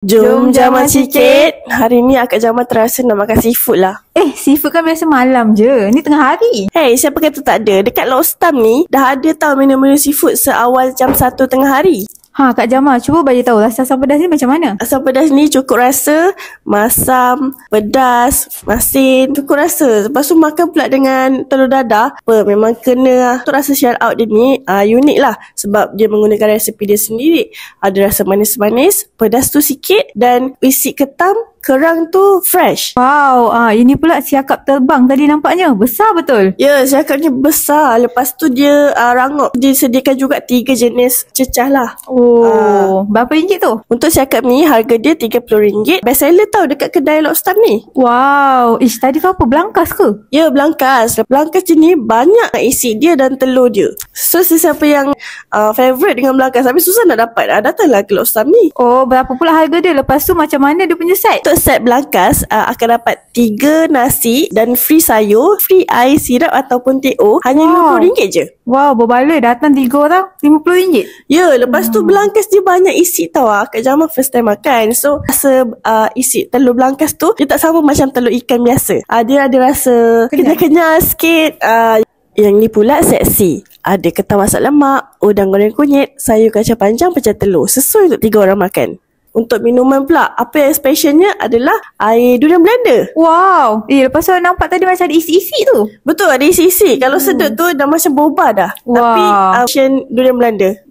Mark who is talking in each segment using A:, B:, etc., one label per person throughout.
A: Jom jaman sikit. Hari ni Akak Jamal terasa nak makan seafood lah.
B: Seafood kan biasa malam je. Ni tengah hari.
A: Hey, siapa kata tak ada? Dekat Lostam ni dah ada tau menu-menu seafood seawal jam 1 tengah hari.
B: Kak Jamal, cuba bagi tahu rasa asam pedas ni macam mana?
A: Asam pedas ni cukup rasa, masam, pedas, masin, cukup rasa. Lepas tu makan pula dengan telur dadah. Memang kena lah. Tu rasa shout out dia ni unik lah. Sebab dia menggunakan resepi dia sendiri. Ada rasa manis-manis, pedas tu sikit dan isi ketam. Kerang tu fresh.
B: Wow, ini pula siakap terbang tadi nampaknya. Besar betul.
A: Ya, siakapnya besar. Lepas tu dia rangup. Dia sediakan juga 3 jenis cecah lah.
B: Berapa ringgit tu?
A: Untuk siakap ni harga dia RM30. Best seller tau dekat kedai Lostam ni.
B: Wow, tadi tu apa? Belangkas ke?
A: Ya, belangkas. Belangkas je ni banyak isi dia dan telur dia. So, sesiapa yang favourite dengan belangkas tapi susah nak dapat, datanglah ke Lostam ni.
B: Berapa pula harga dia? Lepas tu macam mana dia punya set?
A: Untuk set belangkas akan dapat 3 nasi dan free sayur, free air, sirap ataupun teh-o. Hanya RM50 je.
B: Wow, berbaloi. Datang 3 orang RM50.
A: Ya, lepas tu belangkas dia banyak isi tau. Kak Jamal first time makan. So, rasa isi telur belangkas tu dia tak sama macam telur ikan biasa. Dia ada rasa kenyal-kenyal sikit. Yang ni pula seksi. Ada ketan masak lemak, udang goreng kunyit, sayur kacang panjang, pecah telur. Sesuai untuk 3 orang makan. Untuk minuman pula, apa yang specialnya adalah air durian blender.
B: Wow. Lepas tu nampak tadi macam ada isi-isi tu.
A: Betul, ada isi-isi. Kalau sedut tu dah macam boba dah. Tapi option durian blender.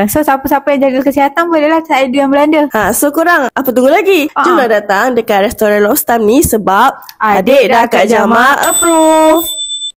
B: So siapa-siapa yang jaga kesihatan bolehlah try durian blender.
A: So korang apa tunggu lagi? Jomlah datang dekat restoran Lostam ni sebab adik dah Kak Jamal approve.